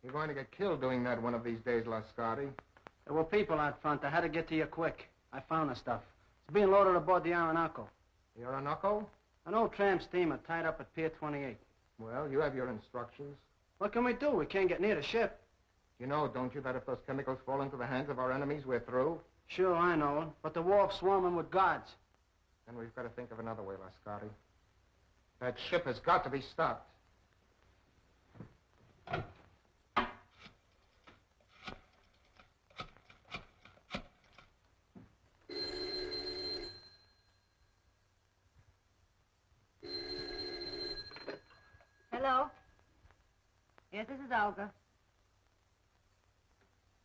You're going to get killed doing that one of these days, Lascari. There were people out front. I had to get to you quick. I found the stuff. It's being loaded aboard the Orinoco. The Orinoco? An old tramp steamer tied up at Pier 28. Well, you have your instructions. What can we do? We can't get near the ship. You know, don't you, that if those chemicals fall into the hands of our enemies, we're through? Sure, I know. But the wharf's swarming with guards. Then we've got to think of another way, Lascari. That ship has got to be stopped. Hello? Yes, this is Olga.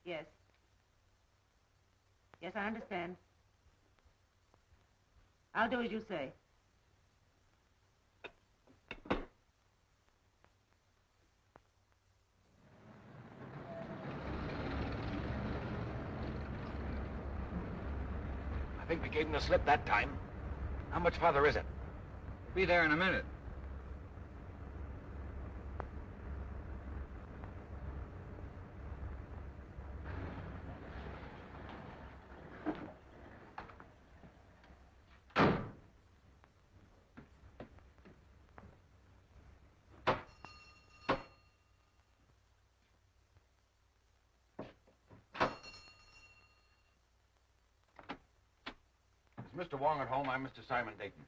Yes. Yes, I understand. I'll do as you say. I think we gave him the slip that time. How much farther is it? We'll be there in a minute. Is Mr. Wong at home? I'm Mr. Simon Dayton.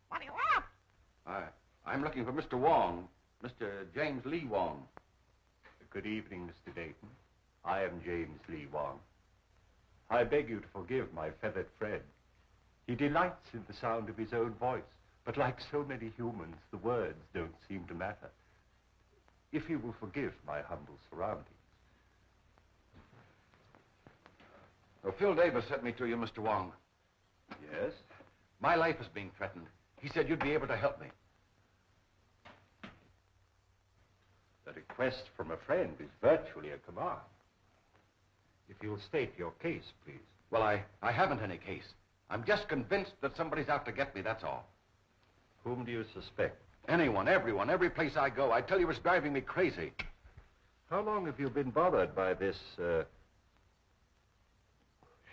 What do you want? I'm looking for Mr. Wong, Mr. James Lee Wong. Good evening, Mr. Dayton. I am James Lee Wong. I beg you to forgive my feathered friend. He delights in the sound of his own voice, but like so many humans, the words don't seem to matter. If you will forgive my humble surroundings. Well, Phil Davis sent me to you, Mr. Wong. Yes? My life is being threatened. He said you'd be able to help me. The request from a friend is virtually a command. If you'll state your case, please. Well, I haven't any case. I'm just convinced that somebody's out to get me, that's all. Whom do you suspect? Anyone, everyone, every place I go. I tell you, it's driving me crazy. How long have you been bothered by this,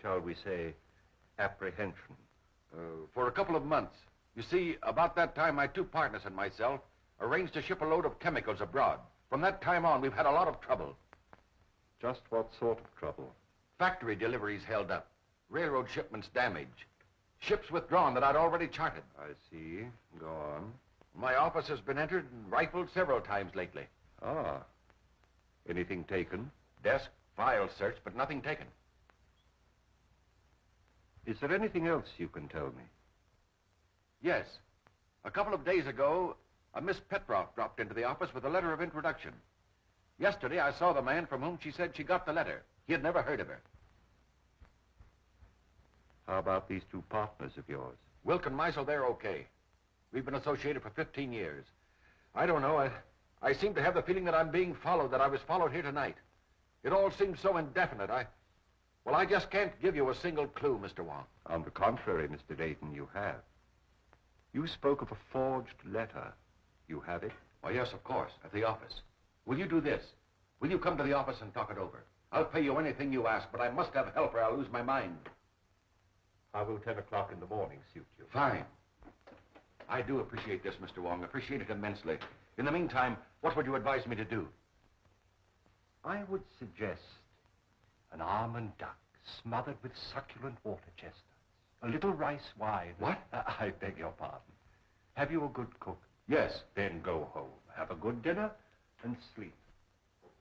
shall we say, apprehension? For a couple of months. You see, about that time, my two partners and myself arranged to ship a load of chemicals abroad. From that time on, we've had a lot of trouble. Just what sort of trouble? Factory deliveries held up. Railroad shipments damaged. Ships withdrawn that I'd already charted. I see. Go on. My office has been entered and rifled several times lately. Ah. Anything taken? Desk, files searched, but nothing taken. Is there anything else you can tell me? Yes. A couple of days ago, a Miss Petroff dropped into the office with a letter of introduction. Yesterday, I saw the man from whom she said she got the letter. He had never heard of her. How about these two partners of yours? Wilk and Meisel, they're okay. We've been associated for 15 years. I don't know. I seem to have the feeling that I'm being followed, that I was followed here tonight. It all seems so indefinite. Well, I just can't give you a single clue, Mr. Wong. On the contrary, Mr. Dayton, you have. You spoke of a forged letter. You have it? Oh, yes, of course, at the office. Will you do this? Will you come to the office and talk it over? I'll pay you anything you ask, but I must have help or I'll lose my mind. How will 10 o'clock in the morning suit you? Fine. I do appreciate this, Mr. Wong. Appreciate it immensely. In the meantime, what would you advise me to do? I would suggest an almond duck smothered with succulent water chestnuts. A little rice wine. What? I beg your pardon. Have you a good cook? Yes. Then go home, have a good dinner, and sleep.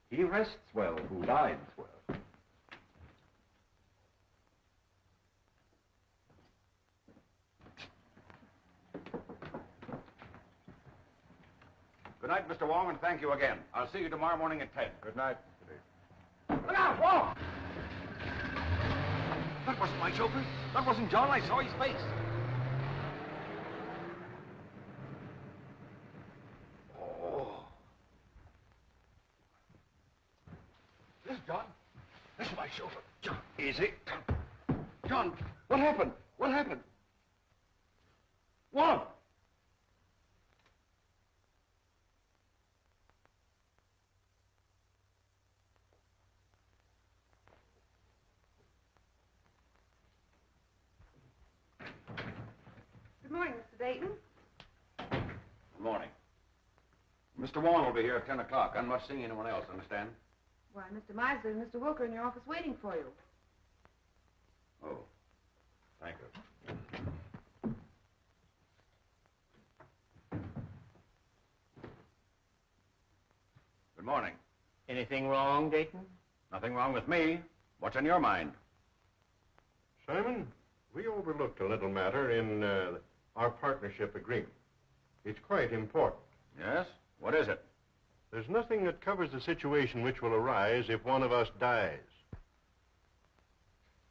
He rests well who dines well. Good night, Mr. Wong, and thank you again. I'll see you tomorrow morning at 10. Good night. Look out, Wong! That wasn't my chauffeur. That wasn't John. I saw his face. Oh. This is John. My shoulder. John, easy. John, what happened? What happened? Wong! Good morning, Mr. Dayton. Good morning. Mr. Wong will be here at 10 o'clock. I'm not seeing anyone else, understand? Why, Mr. Meisler and Mr. Wilker in your office waiting for you. Oh, thank you. Good morning. Anything wrong, Dayton? Nothing wrong with me. What's on your mind? Simon, we overlooked a little matter in our partnership agreement. It's quite important. Yes? What is it? There's nothing that covers the situation which will arise if one of us dies.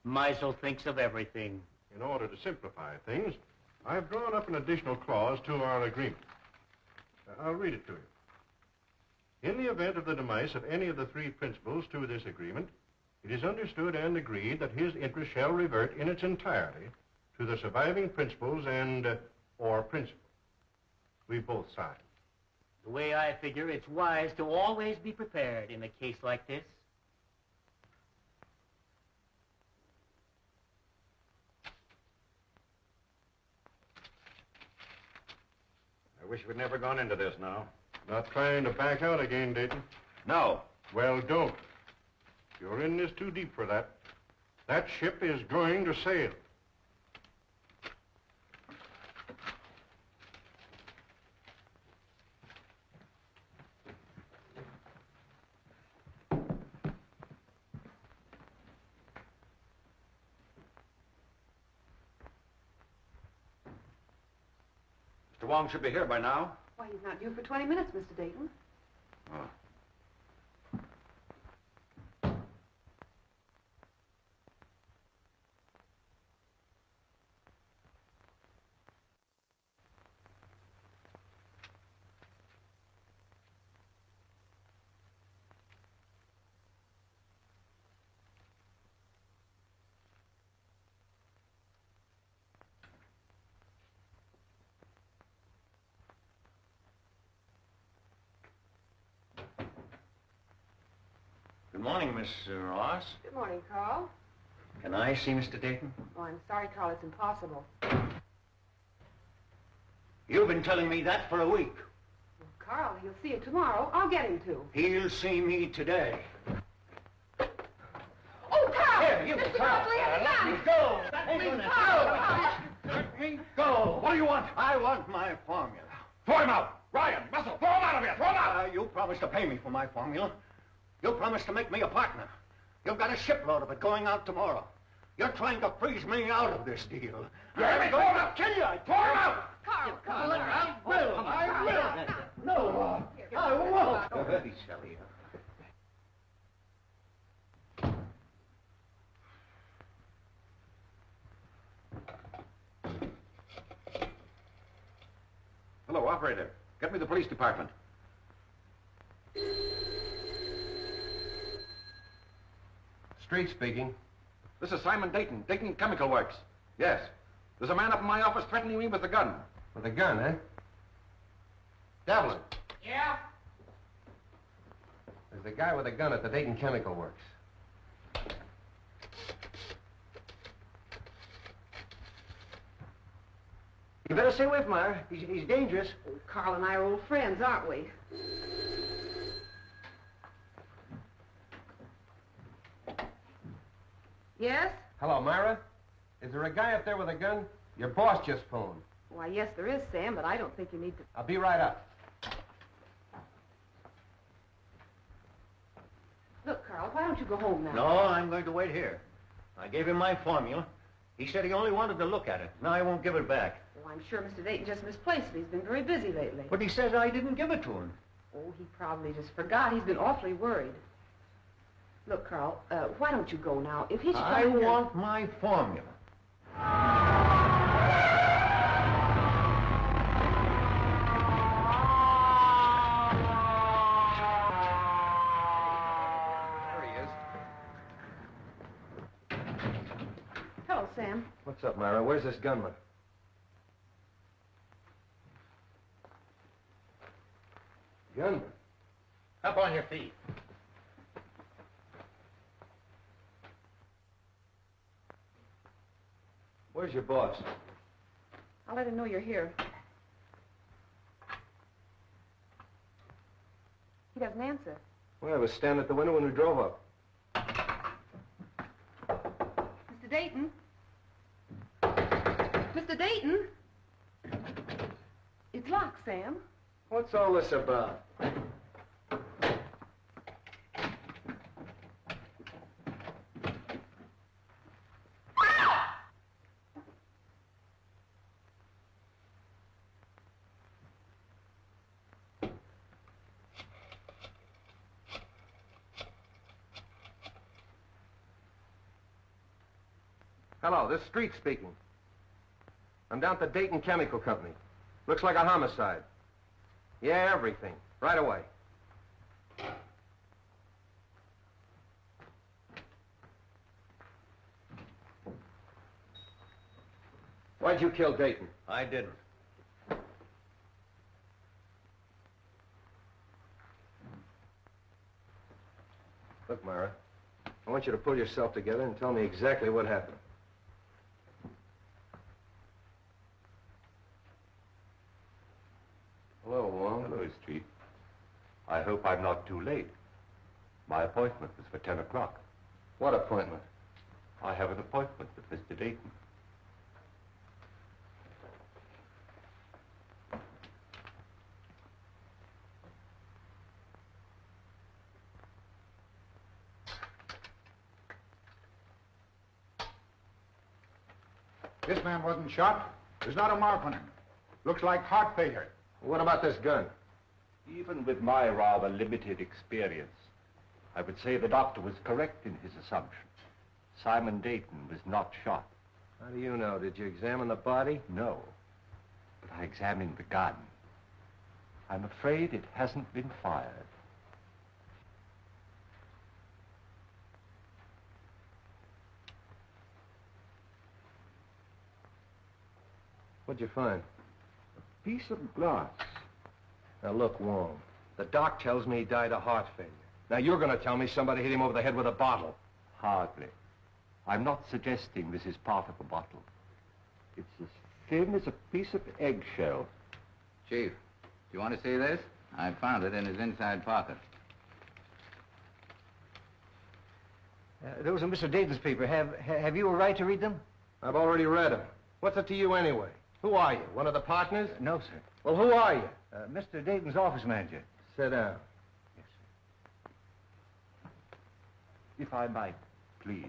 Meisel thinks of everything. In order to simplify things, I've drawn up an additional clause to our agreement. I'll read it to you. In the event of the demise of any of the three principals to this agreement, it is understood and agreed that his interest shall revert in its entirety to the surviving principals and or principal. We both signed. The way I figure, it's wise to always be prepared in a case like this. I wish we'd never gone into this now. Not trying to back out again, Dayton? No. Well, don't. You're in this too deep for that. That ship is going to sail. Mr. Wong should be here by now. Why, he's not due for 20 minutes, Mr. Dayton. Oh. Good morning, Miss Ross. Good morning, Carl. Can I see Mr. Dayton? Oh, I'm sorry, Carl. It's impossible. You've been telling me that for a week. Well, Carl, he'll see you tomorrow. I'll get him to. He'll see me today. Oh, Carl! Here, you Mr. Carl. Mosley, Let me go. Let me go. Let me go. What do you want? I want my formula. Throw him out! Ryan, Muscle, throw him out of here! Throw him out! You promised to pay me for my formula. You promised to make me a partner. You've got a shipload of it going out tomorrow. You're trying to freeze me out of this deal. You hear me? Throw him out! Kill you! Throw him out! Carl, Come on, I will. No, I won't. You're very silly. Hello, operator. Get me the police department. Street speaking. This is Simon Dayton, Dayton Chemical Works. Yes. There's a man up in my office threatening me with a gun. With a gun, eh? Devlin. Yeah? There's a guy with a gun at the Dayton Chemical Works. You better stay away from her. He's dangerous. Oh, Carl and I are old friends, aren't we? Yes? Hello, Myra. Is there a guy up there with a gun? Your boss just phoned. Why, yes, there is, Sam, but I don't think you need to... I'll be right up. Look, Carl, why don't you go home now? No, I'm going to wait here. I gave him my formula. He said he only wanted to look at it. Now I won't give it back. Oh, I'm sure Mr. Dayton just misplaced it. He's been very busy lately. But he says I didn't give it to him. Oh, he probably just forgot. He's been awfully worried. Look, Carl, why don't you go now? If he should I come in here- want my formula. There he is. What's up, Myra? Where's this gunman? Gunman? Up on your feet. Where's your boss? I'll let him know you're here. He doesn't answer. Well, I was standing at the window when we drove up. Mr. Dayton? Mr. Dayton? It's locked, Sam. What's all this about? Hello, this is Street speaking. I'm down at the Dayton Chemical Company. Looks like a homicide. Yeah, everything. Right away. Why'd you kill Dayton? I didn't. Look, Myra, I want you to pull yourself together and tell me exactly what happened. Hello, Wong. Hello, Street. I hope I'm not too late. My appointment was for 10 o'clock. What appointment? I have an appointment with Mr. Dayton. This man wasn't shot. There's not a mark on him. Looks like heart failure. What about this gun? Even with my rather limited experience, I would say the doctor was correct in his assumption. Simon Dayton was not shot. How do you know? Did you examine the body? No, but I examined the gun. I'm afraid it hasn't been fired. What'd you find? A piece of glass. Now, look, Wong, the doc tells me he died of heart failure. Now, you're going to tell me somebody hit him over the head with a bottle. Hardly. I'm not suggesting this is part of a bottle. It's as thin as a piece of eggshell. Chief, do you want to see this? I found it in his inside pocket. Those are Mr. Dayton's papers. Have you a right to read them? I've already read them. What's it to you anyway? Who are you? One of the partners? No, sir. Well, who are you? Mr. Dayton's office manager. Sit down. Yes, sir. If I might, please.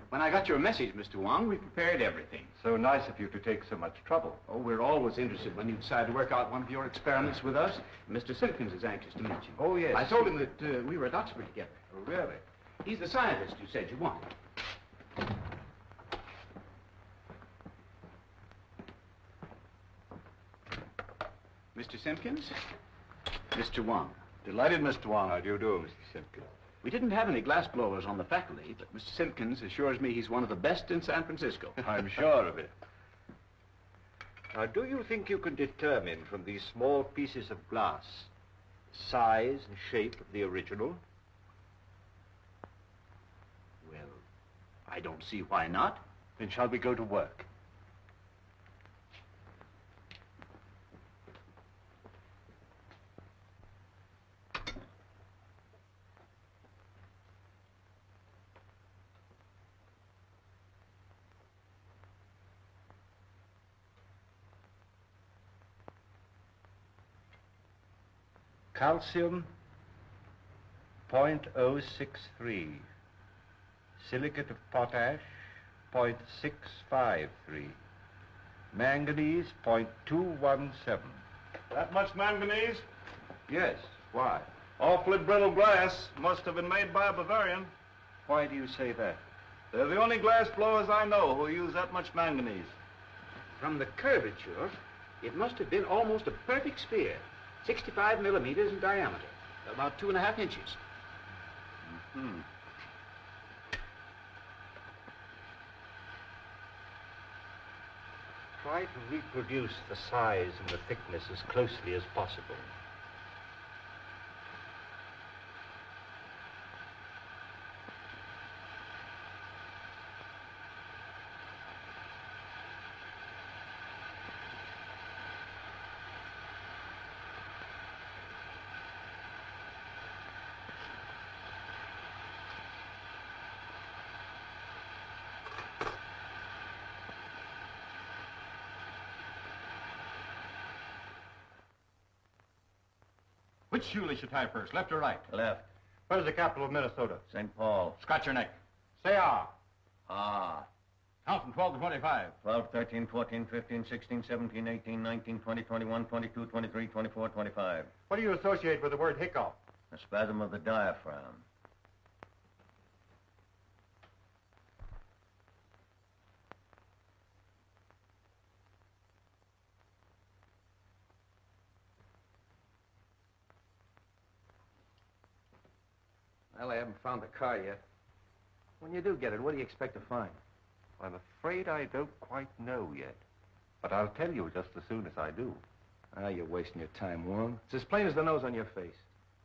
When I got your message, Mr. Wong, we prepared everything. So nice of you to take so much trouble. Oh, we're always interested when you decide to work out one of your experiments with us. Mr. Simpkins is anxious to meet you. Oh, yes. I told him that we were at Oxford together. Oh, really? He's the scientist you said you wanted. Mr. Simpkins, Mr. Wong. Delighted, Mr. Wong. How do you do, Mr. Simpkins? We didn't have any glass blowers on the faculty, but Mr. Simpkins assures me he's one of the best in San Francisco. I'm sure of it. Now, do you think you can determine from these small pieces of glass size and shape of the original? Well, I don't see why not. Then shall we go to work? Calcium, 0.063. Silicate of potash, 0.653. Manganese, 0.217. That much manganese? Yes, why? Awfully brittle glass. Must have been made by a Bavarian. Why do you say that? They're the only glass blowers I know who use that much manganese. From the curvature, It must have been almost a perfect sphere, 65 millimeters in diameter, about 2.5 inches. Mm-hmm. Try to reproduce the size and the thickness as closely as possible. Which shoelace you tie first, left or right? Left. Where's the capital of Minnesota? St. Paul. Scratch your neck. Say ah. Ah. Count from 12 to 25. 12, 13, 14, 15, 16, 17, 18, 19, 20, 21, 22, 23, 24, 25. What do you associate with the word hiccough? A spasm of the diaphragm. Well, I haven't found the car yet. When you do get it, what do you expect to find? I'm afraid I don't quite know yet. But I'll tell you just as soon as I do. Ah, you're wasting your time, Wong. It's as plain as the nose on your face.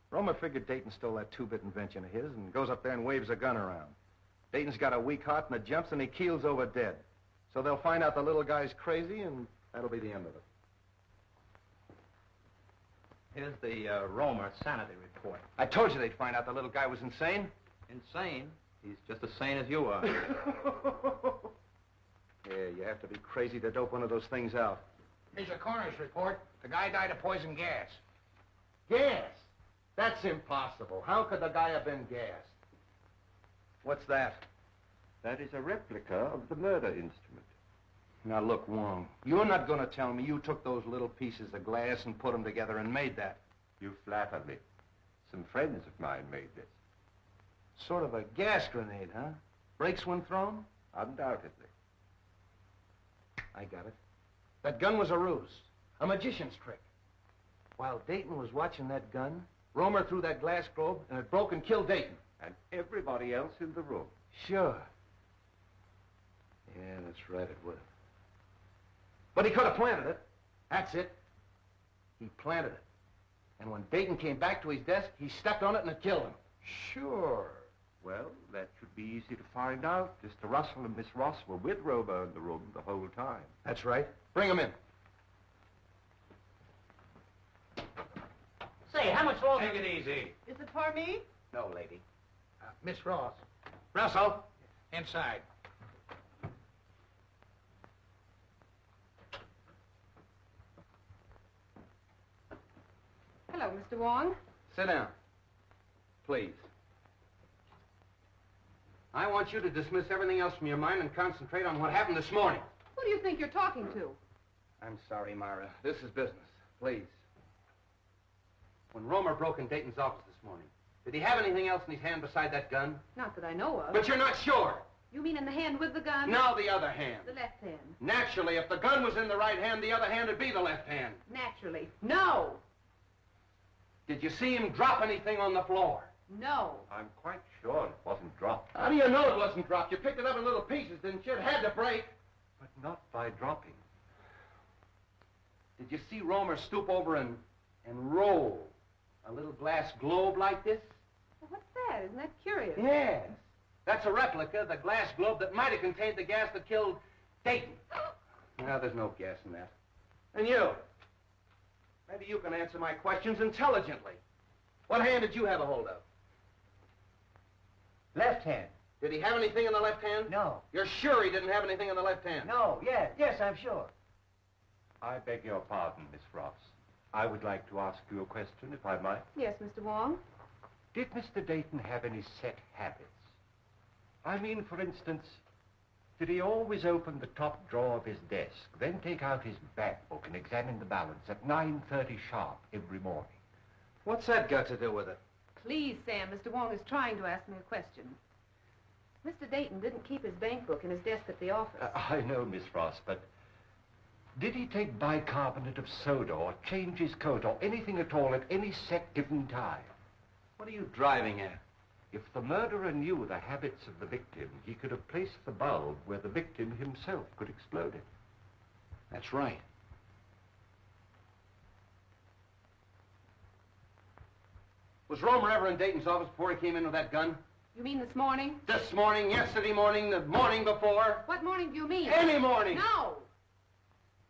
Roma figured Dayton stole that two-bit invention of his and goes up there and waves a gun around. Dayton's got a weak heart and it jumps and he keels over dead. So they'll find out the little guy's crazy and that'll be the end of it. Here's the Roma sanity report. I told you they'd find out the little guy was insane. Insane? He's just as sane as you are. Yeah, you have to be crazy to dope one of those things out. Here's a coroner's report. The guy died of poison gas. Gas? That's impossible. How could the guy have been gassed? What's that? That is a replica of the murder instrument. Now, look, Wong, you're not going to tell me you took those little pieces of glass and put them together and made that. You flatter me. Some friends of mine made this. Sort of a gas grenade, huh? Breaks when thrown? Undoubtedly. I got it. That gun was a ruse, a magician's trick. While Dayton was watching that gun, Romer threw that glass globe and it broke and killed Dayton. And everybody else in the room. Sure. Yeah, that's right, it would have. But he could have planted it. That's it. He planted it. And when Dayton came back to his desk, he stepped on it and it killed him. Sure. Well, that should be easy to find out. Mr. Russell and Miss Ross were with Romer in the room the whole time. That's right. Bring him in. Say, how much longer? Take it easy. Is it for me? No, lady. Miss Ross. Russell. Inside. Hello, Mr. Wong. Sit down. Please. I want you to dismiss everything else from your mind and concentrate on what happened this morning. Who do you think you're talking to? I'm sorry, Myra. This is business. Please. When Romer broke in Dayton's office this morning, did he have anything else in his hand beside that gun? Not that I know of. But you're not sure. You mean in the hand with the gun? Now the other hand. The left hand. Naturally, if the gun was in the right hand, the other hand would be the left hand. Naturally. No. Did you see him drop anything on the floor? No. I'm quite sure it wasn't dropped. How do you know it wasn't dropped? You picked it up in little pieces, didn't you? It had to break. But not by dropping. Did you see Romer stoop over and roll a little glass globe like this? Well, what's that? Isn't that curious? Yes. That's a replica of the glass globe that might have contained the gas that killed Dayton. Now, there's no gas in that. And you? Maybe you can answer my questions intelligently. What hand did you have a hold of? Left hand. Did he have anything in the left hand? No. You're sure he didn't have anything in the left hand? No, yes, I'm sure. I beg your pardon, Miss Ross. I would like to ask you a question, if I might. Yes, Mr. Wong. Did Mr. Dayton have any set habits? I mean, for instance, did he always open the top drawer of his desk, then take out his bank book and examine the balance at 9:30 sharp every morning? What's that got to do with it? Please, Sam, Mr. Wong is trying to ask me a question. Mr. Dayton didn't keep his bank book in his desk at the office. I know, Miss Ross, but Did he take bicarbonate of soda or change his coat or anything at all at any set given time? What are you driving at? If the murderer knew the habits of the victim, he could have placed the bulb where the victim himself could explode it. That's right. Was Romer ever in Dayton's office before he came in with that gun? You mean this morning? This morning, yesterday morning, the morning before? What morning do you mean? Any morning! No!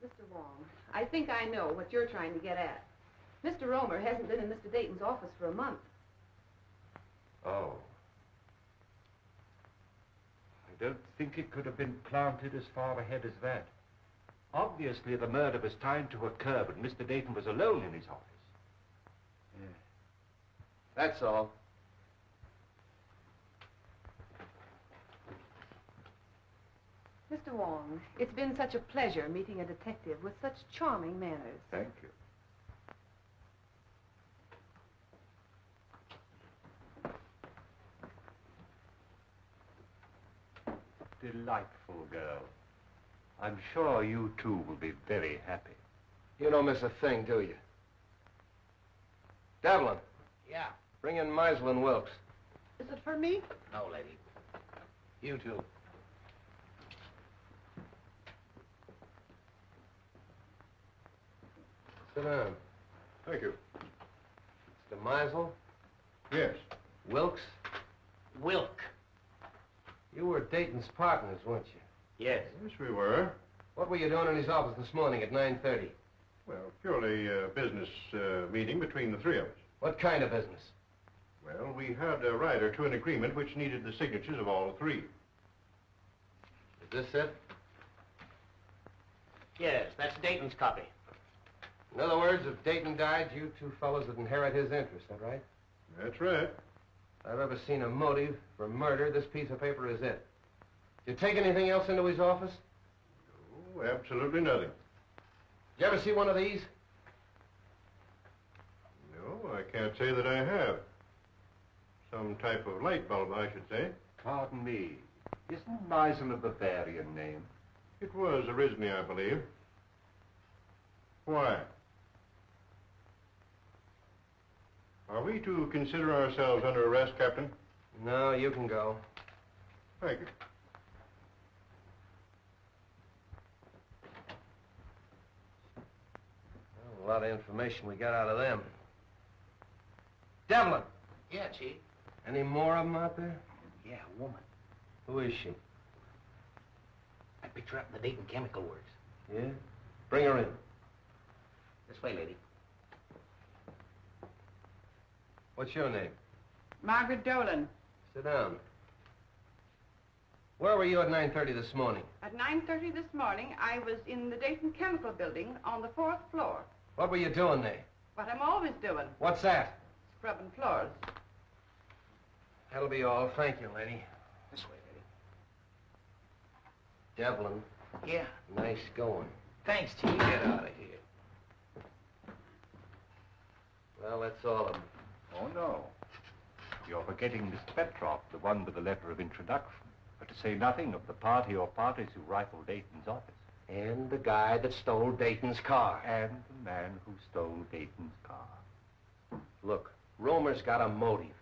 Mr. Wong, I think I know what you're trying to get at. Mr. Romer hasn't been in Mr. Dayton's office for a month. Oh. I don't think it could have been planted as far ahead as that. Obviously, the murder was timed to occur, but Mr. Dayton was alone in his office. Yeah. That's all. Mr. Wong, it's been such a pleasure meeting a detective with such charming manners. Thank you. Delightful girl. I'm sure you two will be very happy. You don't miss a thing, do you? Devlin, Yeah. bring in Meisel and Wilkes. Is it for me? No, lady. You too. Sit down. Thank you. Mr. Meisel, Yes. Wilkes, Wilk. you were Dayton's partners, weren't you? Yes. Yes, we were. What were you doing in his office this morning at 9:30? Well, purely a business meeting between the three of us. What kind of business? Well, we had a rider to an agreement which needed the signatures of all three. Is this it? Yes, that's Dayton's copy. In other words, if Dayton died, you two fellows would inherit his interest, that right? That's right. If I've ever seen a motive for murder, this piece of paper is it. Did you take anything else into his office? Oh, absolutely nothing. Did you ever see one of these? No, I can't say that I have. Some type of light bulb, I should say. Pardon me. Isn't Meisel a Bavarian name? It was originally, I believe. Why? Are we to consider ourselves under arrest, Captain? No, you can go. Thank you. Well, a lot of information we got out of them. Devlin, Yeah, Chief. any more of them out there? Yeah, a woman. Who is she? I picked her up in the Dayton Chemical Works. Yeah? Bring her in. This way, lady. What's your name? Margaret Dolan. Sit down. Where were you at 9:30 this morning? At 9:30 this morning, I was in the Dayton Chemical Building on the 4th floor. What were you doing there? What I'm always doing, What's that? scrubbing floors. That'll be all. Thank you, lady. This way, lady. Devlin, Yeah. nice going. Thanks, Chief. Get out of here. Well, that's all of them. Oh, no. You're forgetting Mr. Petrov, the one with the letter of introduction. But to say nothing of the party or parties who rifled Dayton's office. And the guy that stole Dayton's car. And the man who stole Dayton's car. Look, Romer's got a motive.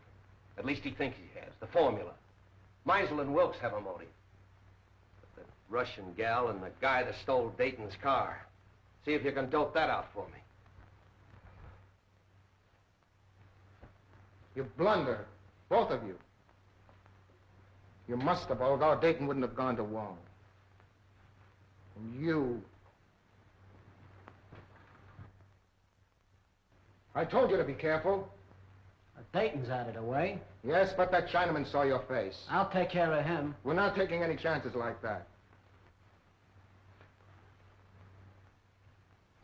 At least he thinks he has. The formula. Meisel and Wilkes have a motive. But the Russian gal and the guy that stole Dayton's car. See if you can dope that out for me. You blunder, both of you. You must have, although Dayton wouldn't have gone to Wong. And you... I told you to be careful. Dayton's out of the way. Yes, but that Chinaman saw your face. I'll take care of him. We're not taking any chances like that.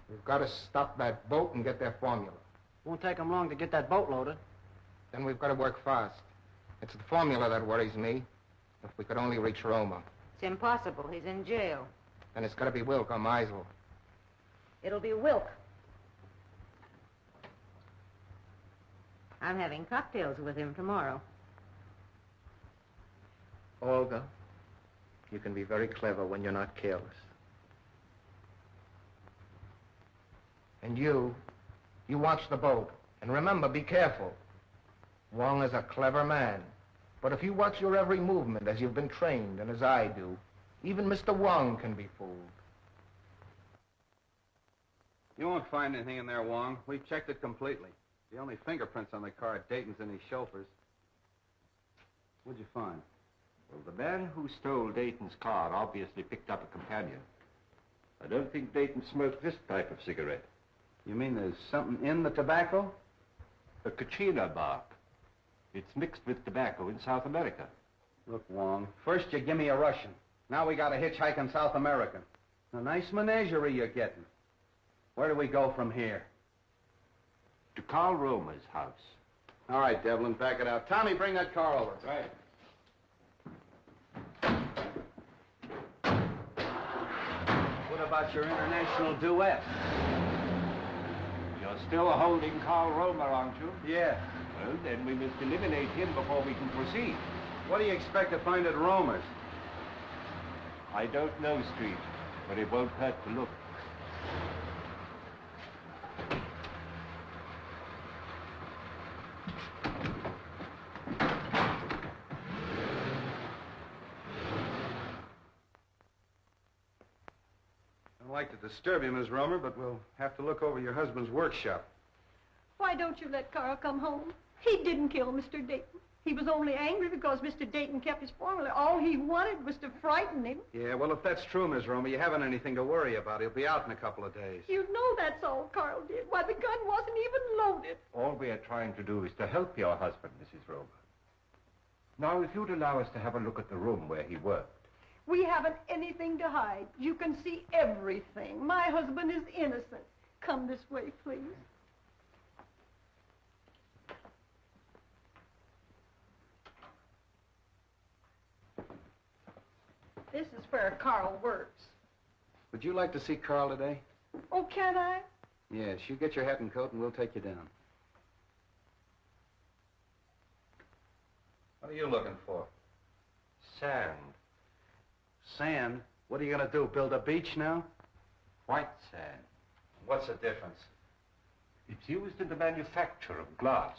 We've got to stop that boat and get their formula. Won't take him long to get that boat loaded. Then we've got to work fast. It's the formula that worries me. If we could only reach Roma. It's impossible. He's in jail. Then it's got to be Wilk or Meisel. It'll be Wilk. I'm having cocktails with him tomorrow. Olga, you can be very clever when you're not careless. And you watch the boat. And remember, be careful. Wong is a clever man. But if you watch your every movement as you've been trained and as I do, even Mr. Wong can be fooled. You won't find anything in there, Wong. We've checked it completely. The only fingerprints on the car are Dayton's and his chauffeur's. What'd you find? Well, the man who stole Dayton's car obviously picked up a companion. I don't think Dayton smoked this type of cigarette. You mean there's something in the tobacco? A Kachina bark. It's mixed with tobacco in South America. Look, Wong, first you give me a Russian. Now we got a hitchhike in South America. A nice menagerie you're getting. Where do we go from here? To Carl Romer's house. All right, Devlin, back it out. Tommy, bring that car over. Right. What about your international duet? You're still holding Carl Romer, aren't you? Yeah. Well, then we must eliminate him before we can proceed. What do you expect to find at Romer's? I don't know, Street, but it won't hurt to look. I don't like to disturb you, Miss Romer, but we'll have to look over your husband's workshop. Why don't you let Carl come home? He didn't kill Mr. Dayton. He was only angry because Mr. Dayton kept his formula. All he wanted was to frighten him. Yeah, well, if that's true, Miss Romer, you haven't anything to worry about. He'll be out in a couple of days. You know that's all Carl did. Why, the gun wasn't even loaded. All we are trying to do is to help your husband, Mrs. Romer. Now, if you'd allow us to have a look at the room where he worked. We haven't anything to hide. You can see everything. My husband is innocent. Come this way, please. This is where Carl works. Would you like to see Carl today? Oh, can I? Yes, you get your hat and coat and we'll take you down. What are you looking for? Sand. Sand? What are you going to do, build a beach now? White sand. What's the difference? It's used in the manufacture of glass.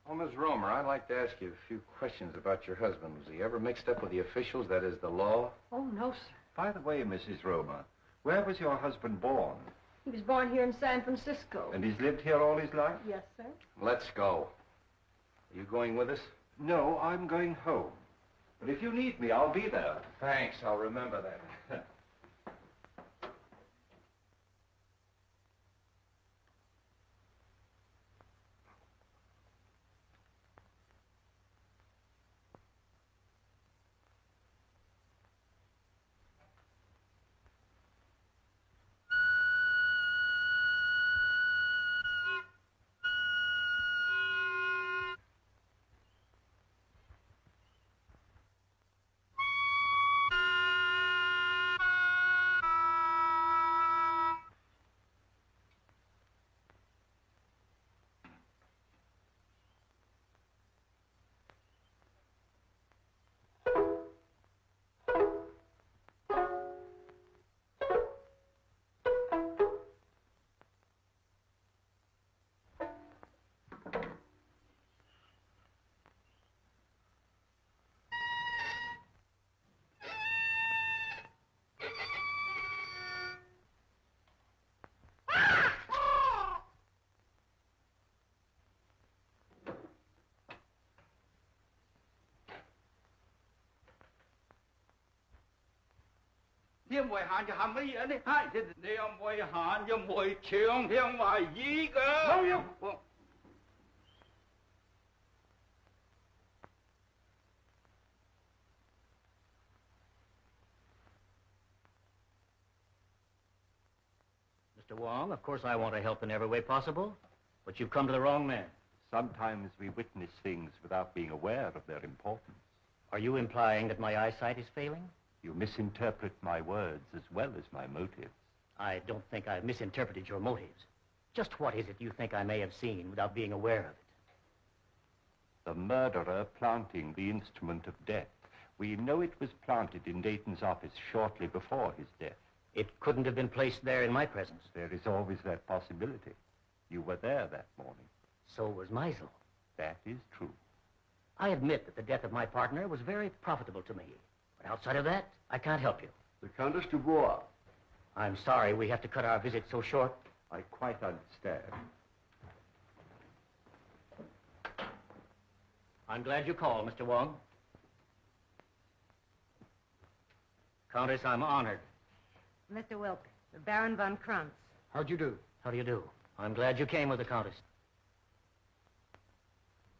Oh, Miss Romer, I'd like to ask you a few questions about your husband. Was he ever mixed up with the officials, that is, the law? Oh, no, sir. By the way, Mrs. Romer, where was your husband born? He was born here in San Francisco. And he's lived here all his life? Yes, sir. Let's go. Are you going with us? No, I'm going home. But if you need me, I'll be there. Thanks, I'll remember that. Thiên mùi hạn cho hàm ý ở đây. Hai, thì niệm mùi hạn cho mùi trường thiên mùi gì cơ. Đâu không? Mr. Wong, of course I want to help in every way possible, but you've come to the wrong man. Sometimes we witness things without being aware of their importance. Are you implying that my eyesight is failing? You misinterpret my words as well as my motives. I don't think I've misinterpreted your motives. Just what is it you think I may have seen without being aware of it? The murderer planting the instrument of death We know it was planted in Dayton's office shortly before his death. It couldn't have been placed there in my presence. There is always that possibility. You were there that morning. So was Meisel. That is true. I admit that the death of my partner was very profitable to me. But outside of that, I can't help you. The Countess Dubois. I'm sorry we have to cut our visit so short. I quite understand. I'm glad you called, Mr. Wong. Countess, I'm honored. Mr. Wilk, the Baron von Krantz. How'd you do? How do you do? I'm glad you came with the Countess.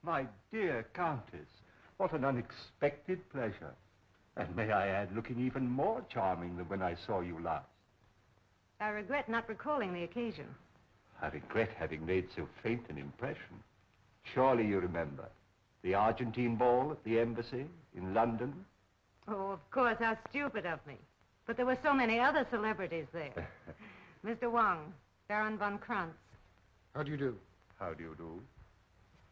My dear Countess, what an unexpected pleasure. And may I add, looking even more charming than when I saw you last. I regret not recalling the occasion. I regret having made so faint an impression. Surely you remember the Argentine ball at the embassy in London? Oh, of course, how stupid of me. But there were so many other celebrities there. Mr. Wong, Baron von Krantz. How do you do? How do you do?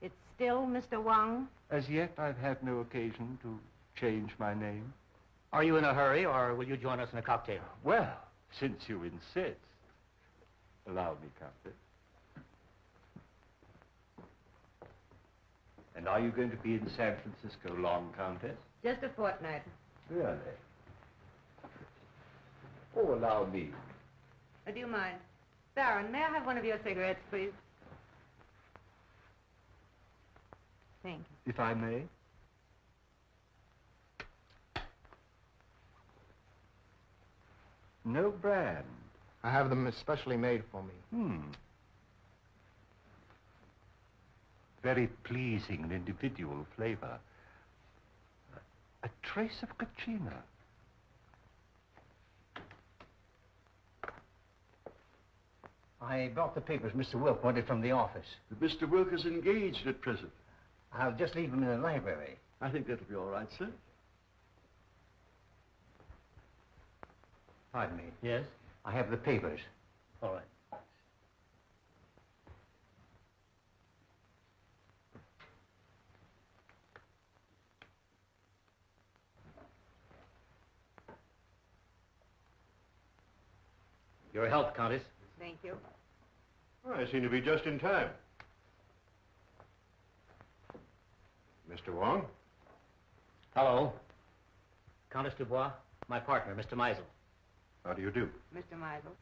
It's still Mr. Wong? As yet, I've had no occasion to change my name. Are you in a hurry, or will you join us in a cocktail? Well, since you insist, allow me, Countess. And are you going to be in San Francisco long, Countess? Just a fortnight. Really? Oh, allow me. Do you mind? Baron, may I have one of your cigarettes, please? Thank you. If I may? No brand. I have them especially made for me. Very pleasing and individual flavor. A trace of Katrina. I brought the papers Mr. Wilk wanted from the office. Mr. Wilk is engaged at present. I'll just leave them in the library. I think that'll be all right, sir. Pardon me. Yes? I have the papers. All right. Your health, Countess. Thank you. Well, I seem to be just in time. Mr. Wong? Hello. Countess Dubois, my partner, Mr. Meisel. How do you do? Mr. Meisel.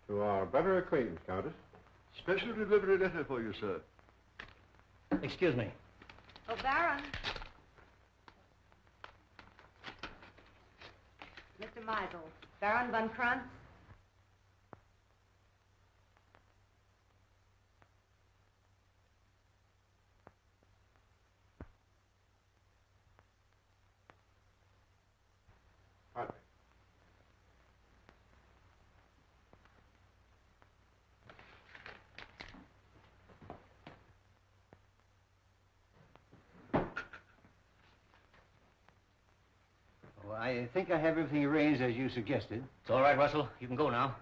To our better acquaintance, Countess. Special delivery letter for you, sir. Excuse me. Oh, Baron. Mr. Meisel. Baron von Krantz. Pardon me. Well, I think I have everything arranged as you suggested. It's all right, Russell. You can go now.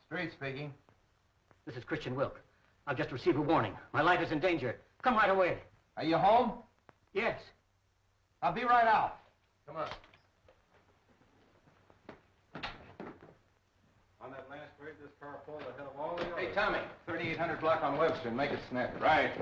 Street speaking. This is Christian Wilk. I've just received a warning. My life is in danger. Come right away. Are you home? Yes. I'll be right out. Come on. On that last grade, this car pulled ahead of all the others. Hey, Tommy, 3800 block on Webster. Make it snappy. Right.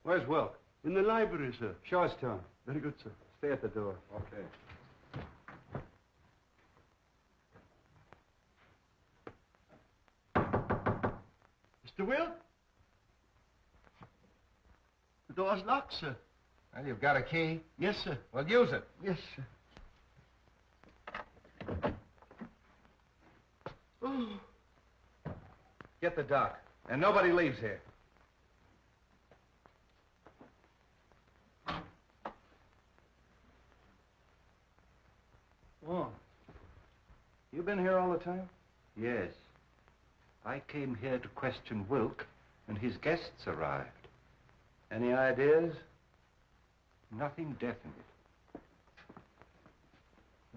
Where's Wilk? In the library, sir. Show us to him. Very good, sir. Stay at the door. Okay. Mr. Wilk? The door's locked, sir. Well, you've got a key? Yes, sir. Well, use it. Yes, sir. Oh. Get the doc. And nobody leaves here. Wong, you been here all the time? Yes. I came here to question Wilk, and his guests arrived. Any ideas? Nothing definite.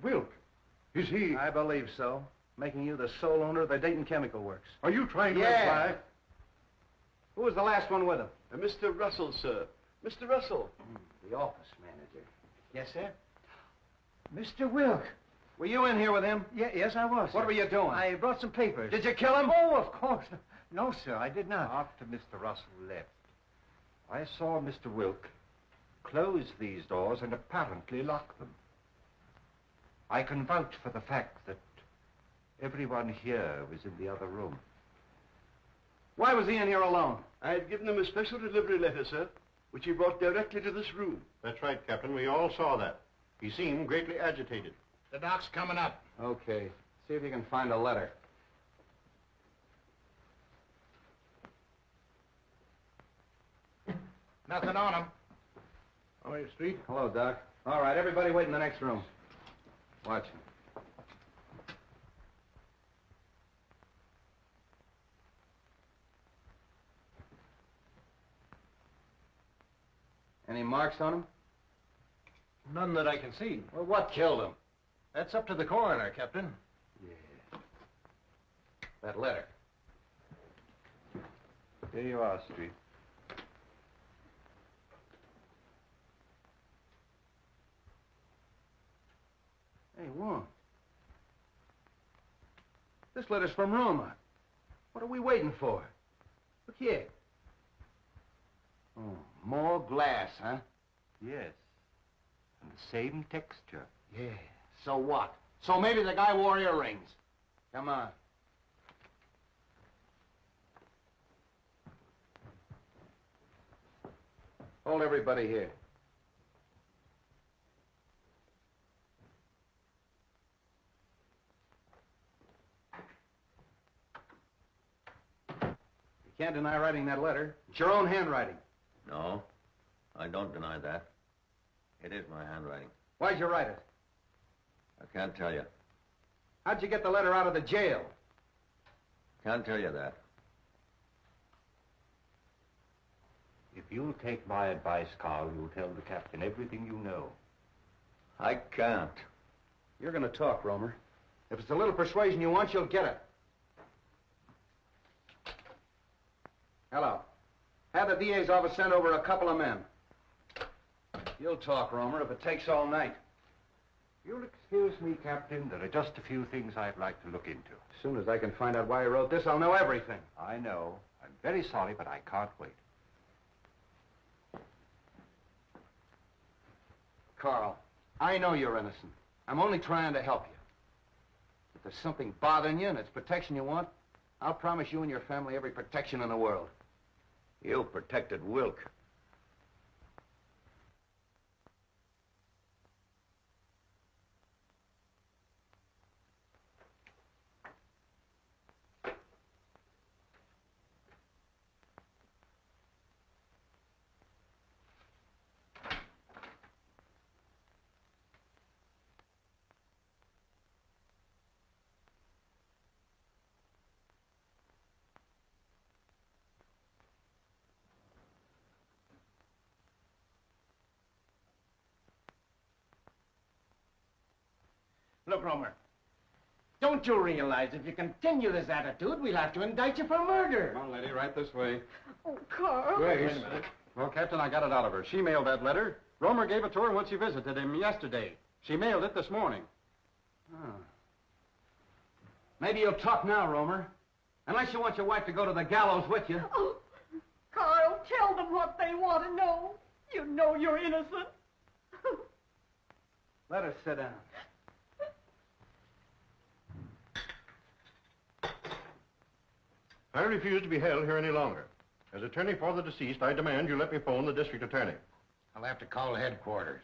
Wilk, is he... I believe so. Making you the sole owner of the Dayton Chemical Works. Are you trying to Yeah. imply... Who was the last one with him? Mr. Russell, sir. Mr. Russell. The office manager. Yes, sir. Mr. Wilk. Were you in here with him? Yes, I was. What were you doing? I brought some papers. Did you kill him? Oh, of course. No, sir, I did not. After Mr. Russell left, I saw Mr. Wilk close these doors and apparently lock them. I can vouch for the fact that everyone here was in the other room. Why was he in here alone? I had given him a special delivery letter, sir, which he brought directly to this room. That's right, Captain. We all saw that. He seemed greatly agitated. The doc's coming up. Okay. See if you can find a letter. Nothing on him. On your street? Hello, Doc. All right, everybody wait in the next room. Watch him. Any marks on him? None that I can see. Well, what killed him? That's up to the coroner, Captain. Yeah. That letter. Here you are, Street. Hey, Wong. This letter's from Roma. What are we waiting for? Look here. Oh, more glass, huh? Yes. And the same texture. Yeah. So what? So maybe the guy wore earrings. Come on. Hold everybody here. You can't deny writing that letter. It's your own handwriting. No, I don't deny that. It is my handwriting. Why'd you write it? I can't tell you. How'd you get the letter out of the jail? Can't tell you that. If you'll take my advice, Carl, you'll tell the captain everything you know. I can't. You're going to talk, Romer. If it's a little persuasion you want, you'll get it. Hello. Have the DA's office send over a couple of men. You'll talk, Romer, if it takes all night. You'll excuse me, Captain. There are just a few things I'd like to look into. As soon as I can find out why he wrote this, I'll know everything. I know. I'm very sorry, but I can't wait. Carl, I know you're innocent. I'm only trying to help you. If there's something bothering you and it's protection you want, I'll promise you and your family every protection in the world. You protected Wilk. Look, Romer, don't you realize if you continue this attitude, we'll have to indict you for murder? Come on, lady, right this way. Oh, Carl. Grace. Wait a minute. Well, Captain, I got it out of her. She mailed that letter. Romer gave it to her when she visited him yesterday. She mailed it this morning. Oh. Maybe you'll talk now, Romer. Unless you want your wife to go to the gallows with you. Oh. Carl, tell them what they want to know. You know you're innocent. Let her sit down. I refuse to be held here any longer. As attorney for the deceased, I demand you let me phone the district attorney. I'll have to call headquarters.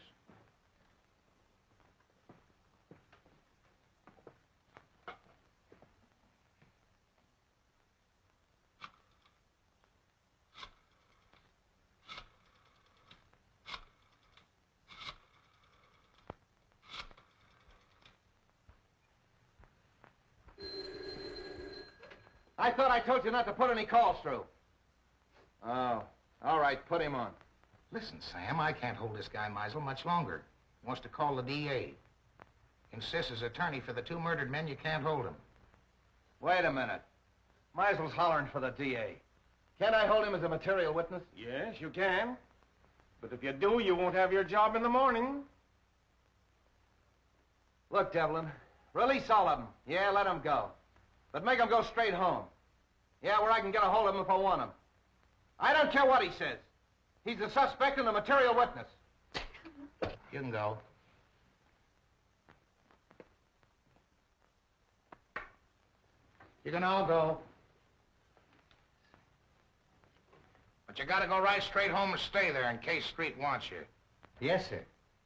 I thought I told you not to put any calls through. Oh, all right, put him on. Listen, Sam, I can't hold this guy Meisel much longer. He wants to call the DA. Insists as attorney for the 2 murdered men, you can't hold him. Wait a minute. Meisel's hollering for the DA. Can't I hold him as a material witness? Yes, you can. But if you do, you won't have your job in the morning. Look, Devlin, release all of them. Yeah, let them go. But make them go straight home. Yeah, where I can get a hold of him if I want him. I don't care what he says. He's a suspect and a material witness. You can go. You can all go. But you gotta go right straight home and stay there in case Street wants you. Yes, sir.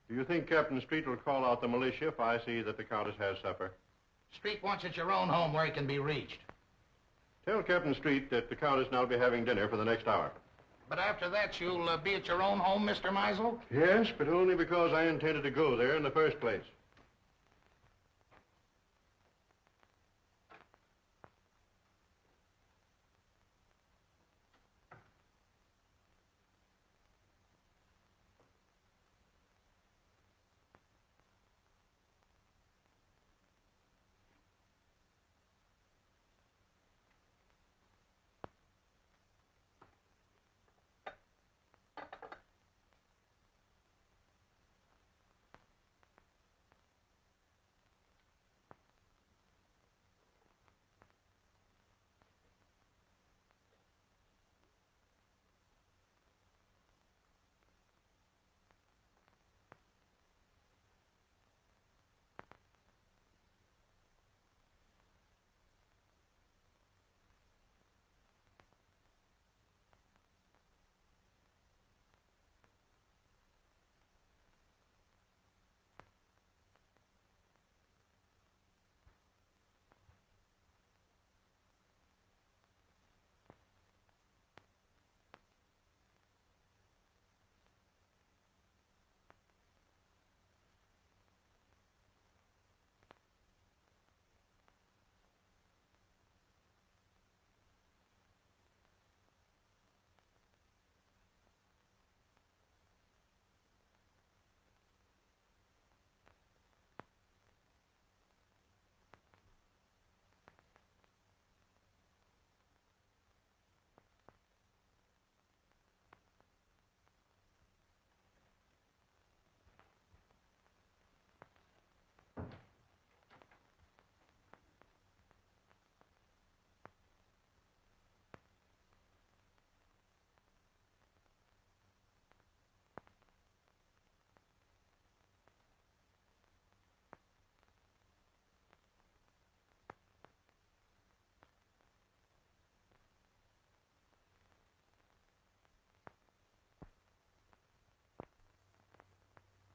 Do you think Captain Street will call out the militia if I see that the Countess has supper? Street wants at your own home where he can be reached. Tell Captain Street that the Countess and I'll be having dinner for the next hour. But after that, you'll be at your own home, Mr. Meisel? Yes, but only because I intended to go there in the first place.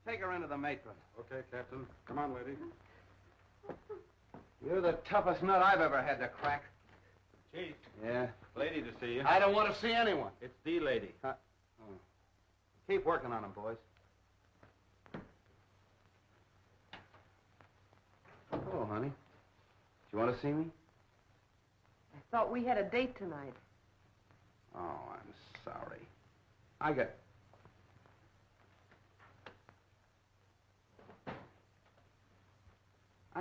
Take her into the matron. Okay, Captain. Come on, lady. You're the toughest nut I've ever had to crack. Chief. Yeah? Lady to see you. I don't want to see anyone. It's the lady. Keep working on him, boys. Oh, honey. Do you want to see me? I thought we had a date tonight. Oh, I'm sorry. I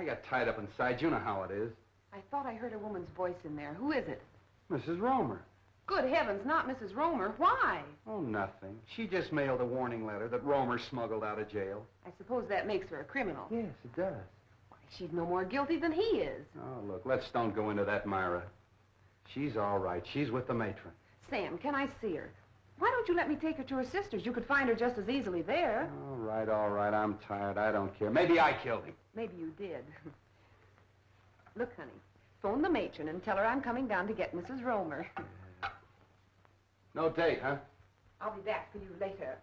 got tied up inside. You know how it is. I thought I heard a woman's voice in there. Who is it? Mrs. Romer. Good heavens, not Mrs. Romer. Why? Oh, nothing. She just mailed a warning letter that Romer smuggled out of jail. I suppose that makes her a criminal. Yes, it does. Why, she's no more guilty than he is. Oh, look, let's don't go into that, Myra. She's all right. She's with the matron. Sam, can I see her? Why don't you let me take her to her sister's? You could find her just as easily there. All right. I'm tired. I don't care. Maybe I killed him. Maybe you did. Look, honey, phone the matron and tell her I'm coming down to get Mrs. Romer. No date, huh? I'll be back for you later.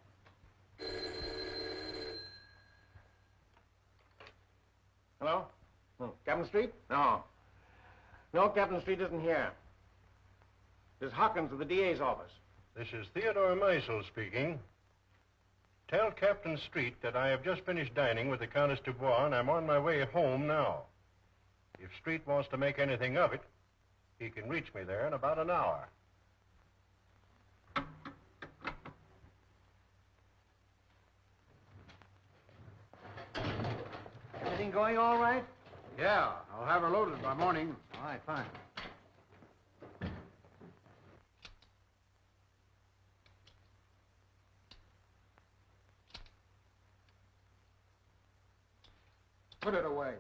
Hello? Oh, Captain Street? No. No, Captain Street isn't here. This is Hawkins of the DA's office. This is Theodore Meisel speaking. Tell Captain Street that I have just finished dining with the Countess Dubois, and I'm on my way home now. If Street wants to make anything of it, he can reach me there in about an hour. Everything going all right? Yeah, I'll have her loaded by morning. All right, fine. Put it away.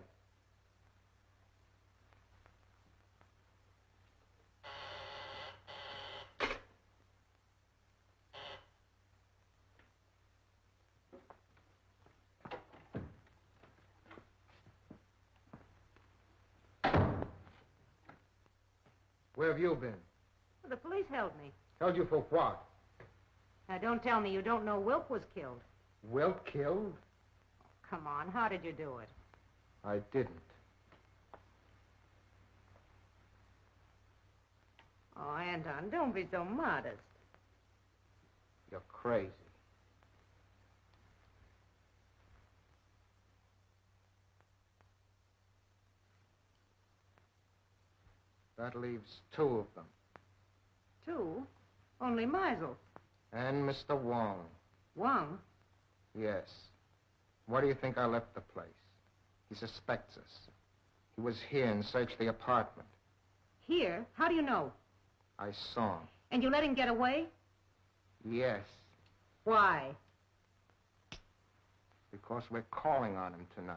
Where have you been? Well, the police held me. Held you for what? Now, don't tell me you don't know Wilk was killed. Wilk killed? Come on, how did you do it? I didn't. Oh, Anton, don't be so modest. You're crazy. That leaves two of them. Two? Only Meisel. And Mr. Wong. Wong? Yes. Why do you think I left the place? He suspects us. He was here and searched the apartment. Here? How do you know? I saw him. And you let him get away? Yes. Why? Because we're calling on him tonight.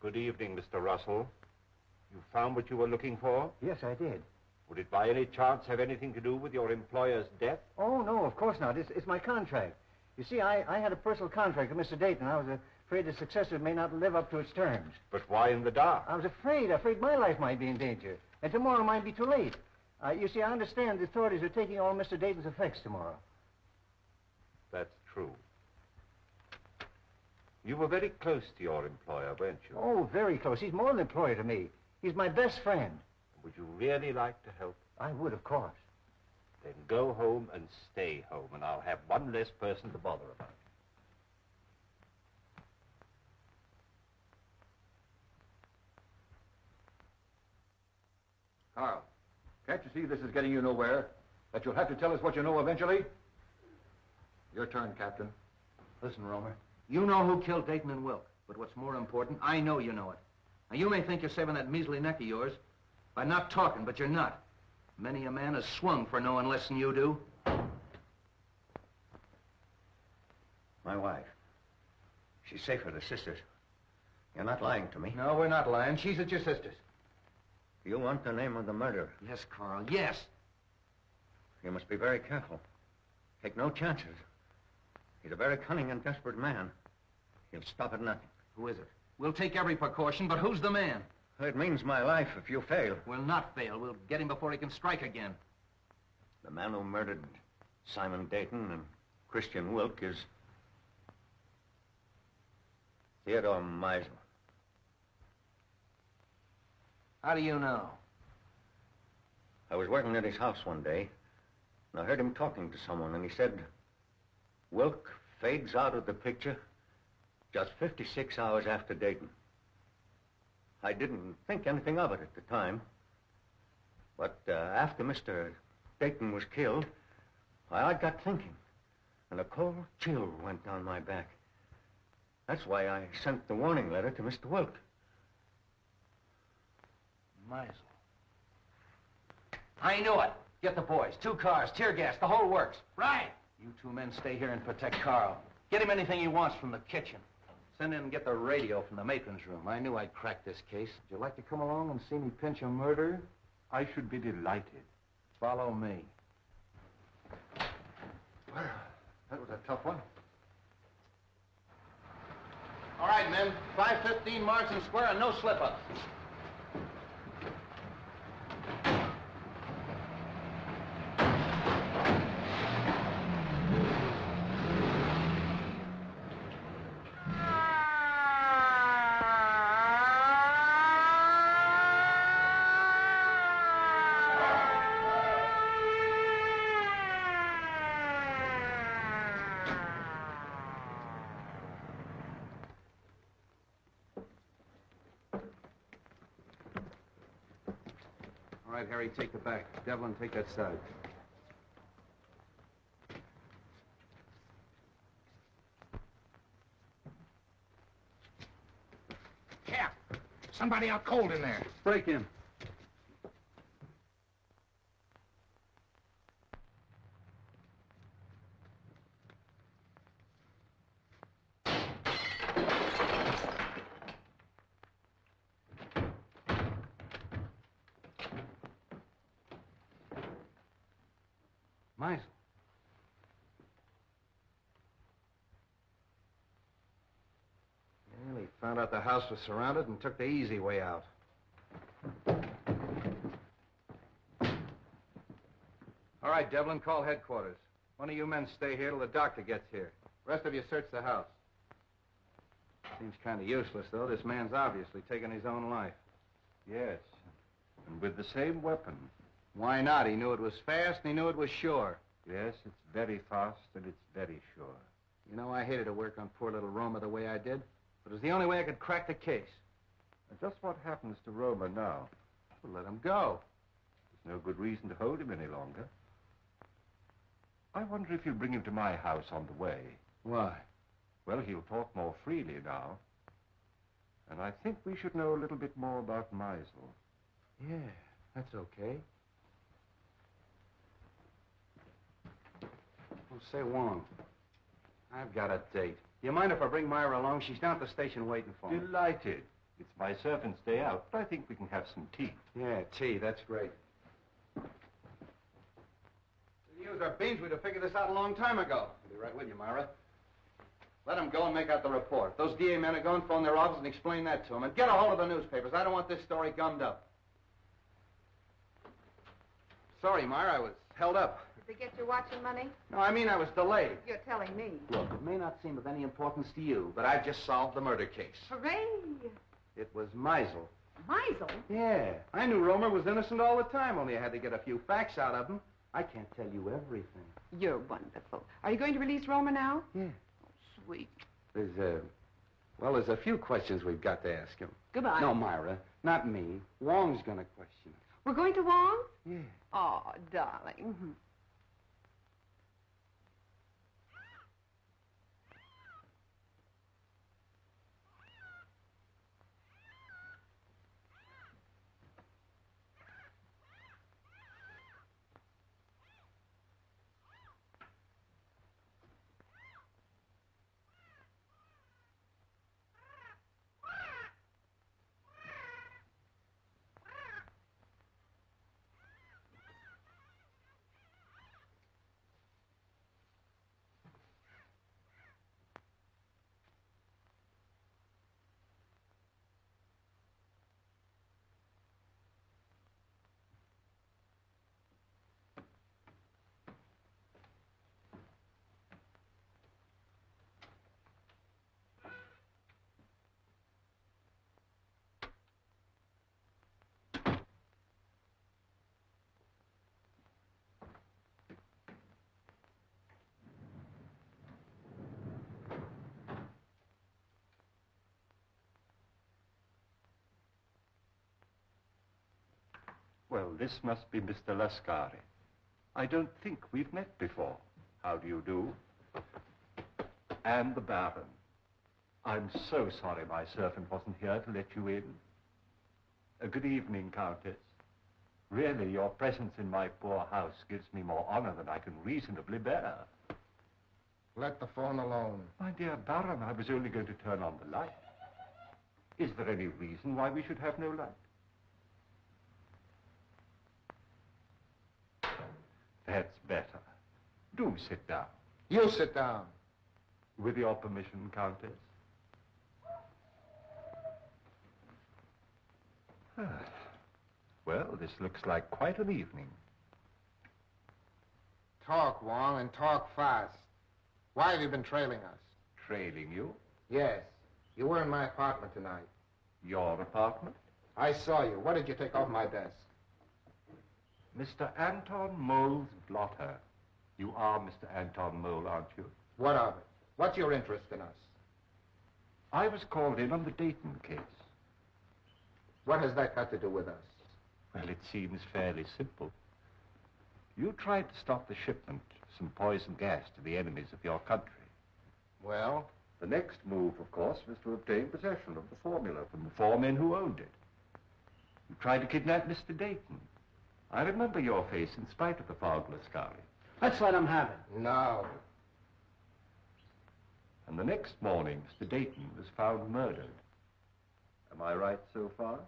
Good evening, Mr. Russell. You found what you were looking for? Yes, I did. Would it by any chance have anything to do with your employer's death? Oh, no, of course not. It's my contract. You see, I had a personal contract with Mr. Dayton. I was afraid the successor may not live up to its terms. But why in the dark? I was afraid my life might be in danger. And tomorrow might be too late. You see, I understand the authorities are taking all Mr. Dayton's effects tomorrow. That's true. You were very close to your employer, weren't you? Oh, very close. He's more than an employer to me. He's my best friend. Would you really like to help? I would, of course. Then go home and stay home, and I'll have one less person to bother about. Carl, can't you see this is getting you nowhere? That you'll have to tell us what you know eventually? Your turn, Captain. Listen, Romer. You know who killed Dayton and Wilk. But what's more important, I know you know it. Now, you may think you're saving that measly neck of yours by not talking, but you're not. Many a man has swung for knowing less than you do. My wife. She's safe with her sisters. You're not lying to me. No, we're not lying. She's at your sister's. You want the name of the murderer? Yes, Carl, yes. You must be very careful. Take no chances. He's a very cunning and desperate man. He'll stop at nothing. Who is it? We'll take every precaution, but who's the man? It means my life if you fail. We'll not fail. We'll get him before he can strike again. The man who murdered Simon Dayton and Christian Wilk is Theodore Meisel. How do you know? I was working at his house one day, and I heard him talking to someone, and he said, Wilk fades out of the picture just 56 hours after Dayton. I didn't think anything of it at the time, but after Mr. Dayton was killed, I got thinking, and a cold chill went down my back. That's why I sent the warning letter to Mr. Wilk. Meisel. I knew it. Get the boys. 2 cars, tear gas, the whole works. Right. You 2 men stay here and protect Carl. Get him anything he wants from the kitchen. Send in and get the radio from the matron's room. I knew I'd crack this case. Would you like to come along and see me pinch a murderer? I should be delighted. Follow me. Well, that was a tough one. All right, men. 5:15 Marsden Square and no slip-ups. All right, Harry, take the back. Devlin, take that side. Cap, somebody out cold in there. Break in. Meisel. Well, he found out the house was surrounded and took the easy way out. All right, Devlin, call headquarters. One of you men stay here till the doctor gets here. Rest of you search the house. Seems kind of useless, though. This man's obviously taken his own life. Yes, and with the same weapon. Why not? He knew it was fast and he knew it was sure. Yes, it's very fast and it's very sure. You know, I hated to work on poor little Roma the way I did, but it was the only way I could crack the case. And just what happens to Roma now? Well, let him go. There's no good reason to hold him any longer. I wonder if you'll bring him to my house on the way. Why? Well, he'll talk more freely now. And I think we should know a little bit more about Meisel. Yeah, that's okay. Well, say, Wong, I've got a date. Do you mind if I bring Myra along? She's down at the station waiting for me. Delighted. It's my servant's day out, but I think we can have some tea. Yeah, tea, that's great. If we used our beans, we'd have figured this out a long time ago. I'll be right with you, Myra. Let them go and make out the report. Those DA men are going to phone their office and explain that to them. And get a hold of the newspapers. I don't want this story gummed up. Sorry, Myra, I was held up. Did they get your watch and money? No, I mean I was delayed. You're telling me. Look, it may not seem of any importance to you, but I've just solved the murder case. Hooray! It was Meisel. Meisel? Yeah. I knew Romer was innocent all the time, only I had to get a few facts out of him. I can't tell you everything. You're wonderful. Are you going to release Roma now? Yeah. Oh, sweet. There's a few questions we've got to ask him. Goodbye. No, Myra, not me. Wong's gonna question him. We're going to Wong? Yeah. Oh, darling. Well, this must be Mr. Lascari. I don't think we've met before. How do you do? And the Baron. I'm so sorry my servant wasn't here to let you in. Good evening, Countess. Really, your presence in my poor house gives me more honor than I can reasonably bear. Let the phone alone. My dear Baron, I was only going to turn on the light. Is there any reason why we should have no light? That's better. Do sit down. You sit down. With your permission, Countess. Well, this looks like quite an evening. Talk, Wong, and talk fast. Why have you been trailing us? Trailing you? Yes. You were in my apartment tonight. Your apartment? I saw you. What did you take off my desk? Mr. Anton Mole's blotter. You are Mr. Anton Mole, aren't you? What of it? What's your interest in us? I was called in on the Dayton case. What has that got to do with us? Well, it seems fairly simple. You tried to stop the shipment of some poison gas to the enemies of your country. Well? The next move, of course, was to obtain possession of the formula from the 4 men who owned it. You tried to kidnap Mr. Dayton. I remember your face in spite of the fog, Lascari. Let's let him have it. No. And the next morning, Mr. Dayton was found murdered. Am I right so far?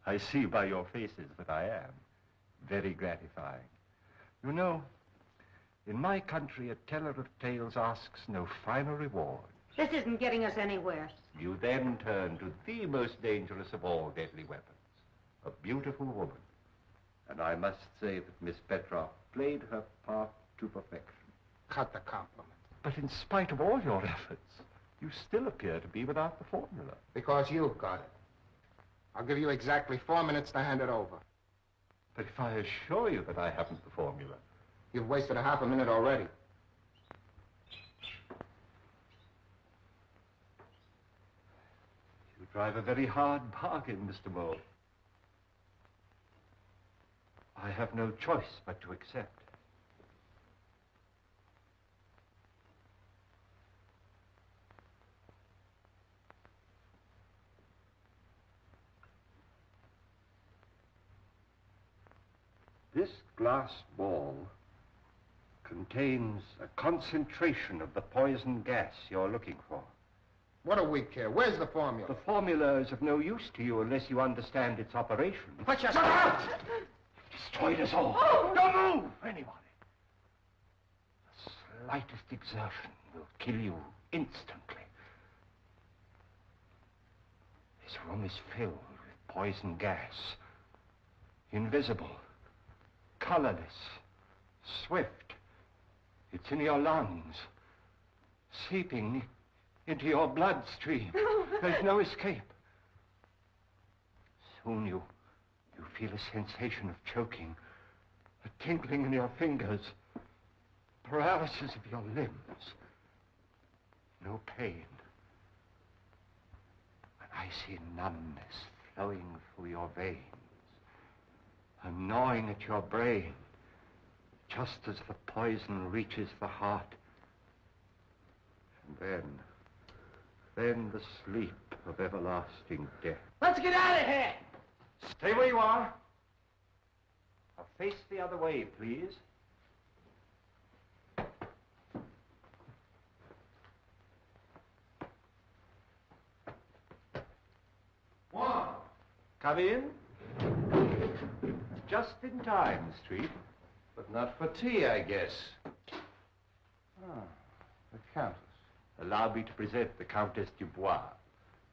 I see by your faces that I am. Very gratifying. You know, in my country, a teller of tales asks no finer reward. This isn't getting us anywhere. You then turn to the most dangerous of all deadly weapons, a beautiful woman. And I must say that Miss Petroff played her part to perfection. Cut the compliment. But in spite of all your efforts, you still appear to be without the formula. Because you've got it. I'll give you exactly 4 minutes to hand it over. But if I assure you that I haven't the formula... You've wasted a half a minute already. You drive a very hard bargain, Mr. Mole. I have no choice but to accept. This glass ball contains a concentration of the poison gas you're looking for. What do we care? Where's the formula? The formula is of no use to you unless you understand its operation. Put your... Destroyed us all. Oh! Don't move, anybody. The slightest exertion will kill you instantly. This room is filled with poison gas. Invisible. Colorless. Swift. It's in your lungs. Seeping into your bloodstream. There's no escape. Soon you feel a sensation of choking, a tingling in your fingers, paralysis of your limbs. No pain. An icy numbness flowing through your veins, a gnawing at your brain, just as the poison reaches the heart. And then the sleep of everlasting death. Let's get out of here! Stay where you are. Now face the other way, please. Wong! Come in. Just in time, Street. But not for tea, I guess. Ah, the Countess. Allow me to present the Countess Dubois,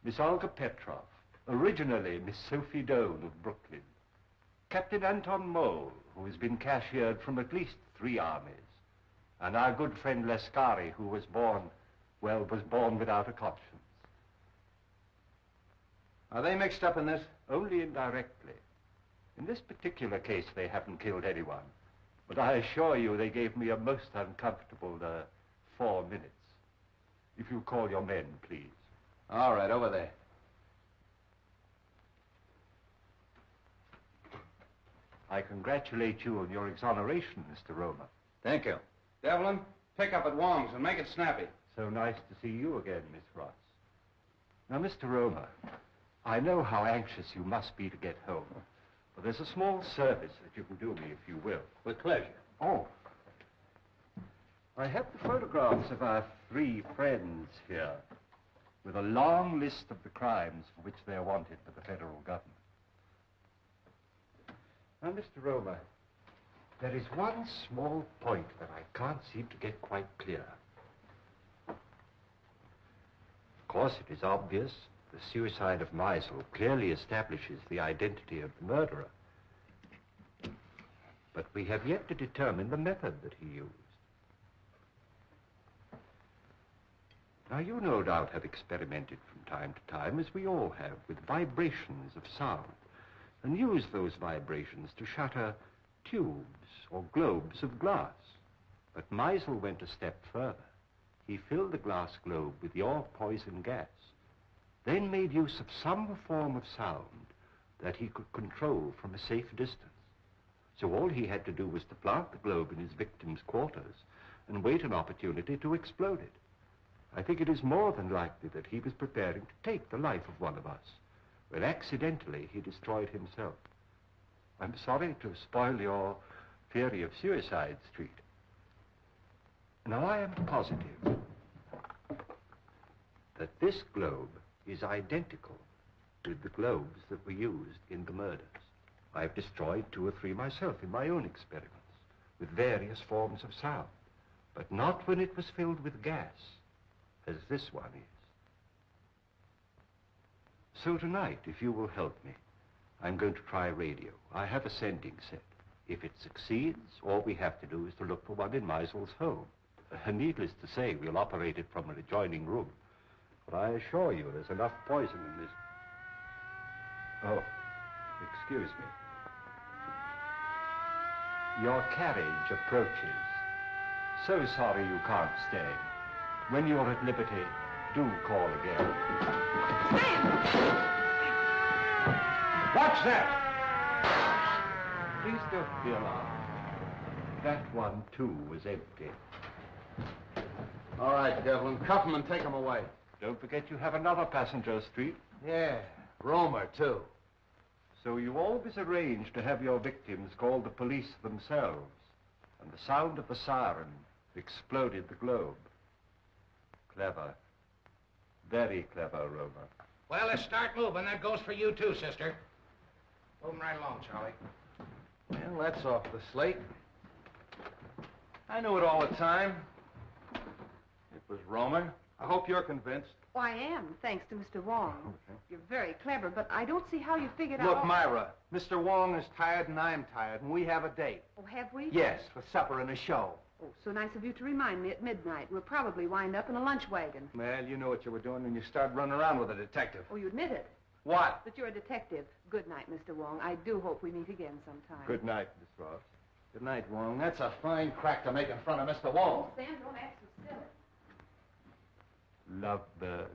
Miss Olga Petroff, originally Miss Sophie Doane of Brooklyn, Captain Anton Mole, who has been cashiered from at least 3 armies, and our good friend Lascari, who was born without a conscience. Are they mixed up in this? Only indirectly. In this particular case, they haven't killed anyone. But I assure you they gave me a most uncomfortable 4 minutes. If you call your men, please. All right, over there. I congratulate you on your exoneration, Mr. Romer. Thank you. Devlin, pick up at Wong's and make it snappy. So nice to see you again, Miss Ross. Now, Mr. Romer, I know how anxious you must be to get home. But there's a small service that you can do me, if you will. With pleasure. Oh. I have the photographs of our 3 friends here, with a long list of the crimes for which they're wanted by the federal government. Now, Mr. Romer, there is one small point that I can't seem to get quite clear. Of course, it is obvious the suicide of Meisel clearly establishes the identity of the murderer. But we have yet to determine the method that he used. Now, you no doubt have experimented from time to time, as we all have, with vibrations of sound, and used those vibrations to shatter tubes or globes of glass. But Meisel went a step further. He filled the glass globe with your poison gas, then made use of some form of sound that he could control from a safe distance. So all he had to do was to plant the globe in his victim's quarters and wait an opportunity to explode it. I think it is more than likely that he was preparing to take the life of one of us, when accidentally he destroyed himself. I'm sorry to spoil your theory of Suicide Street. Now, I am positive that this globe is identical with the globes that were used in the murders. I've destroyed 2 or 3 myself in my own experiments, with various forms of sound, but not when it was filled with gas, as this one is. So tonight, if you will help me, I'm going to try radio. I have a sending set. If it succeeds, all we have to do is to look for one in Meisel's home. Needless to say, we'll operate it from an adjoining room. But I assure you, there's enough poison in this. Oh, excuse me. Your carriage approaches. So sorry you can't stay. When you're at liberty, do call again. What's that? Please don't be alarmed. That one, too, was empty. All right, Devlin, cuff him and take him away. Don't forget you have another passenger street. Yeah, Romer, too. So you always arrange to have your victims call the police themselves, and the sound of the siren exploded the globe. Clever. Very clever, Romer. Well, let's start moving. That goes for you, too, sister. Moving right along, Charlie. Well, that's off the slate. I knew it all the time. It was Romer. I hope you're convinced. Oh, I am, thanks to Mr. Wong. You're very clever, but I don't see how you figured out... Look, Myra, Mr. Wong is tired and I'm tired, and we have a date. Oh, have we? Yes, for supper and a show. Oh, so nice of you to remind me at midnight. We'll probably wind up in a lunch wagon. Well, you knew what you were doing when you started running around with a detective. Oh, you admit it. What? That you're a detective. Good night, Mr. Wong. I do hope we meet again sometime. Good night, Miss Ross. Good night, Wong. That's a fine crack to make in front of Mr. Wong. Oh, Sam, don't act so silly. Lovebirds.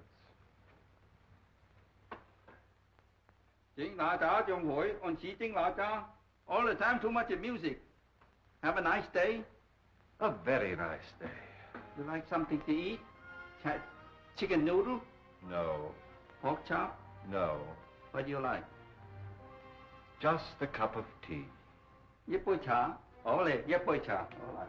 請大家將會按時請大家 all the time too much music. Have a nice day. A very nice day. You like something to eat? Chicken noodle? No. Pork chop? No. What do you like? Just a cup of tea. 一杯茶。好嘞，一杯茶。好啦。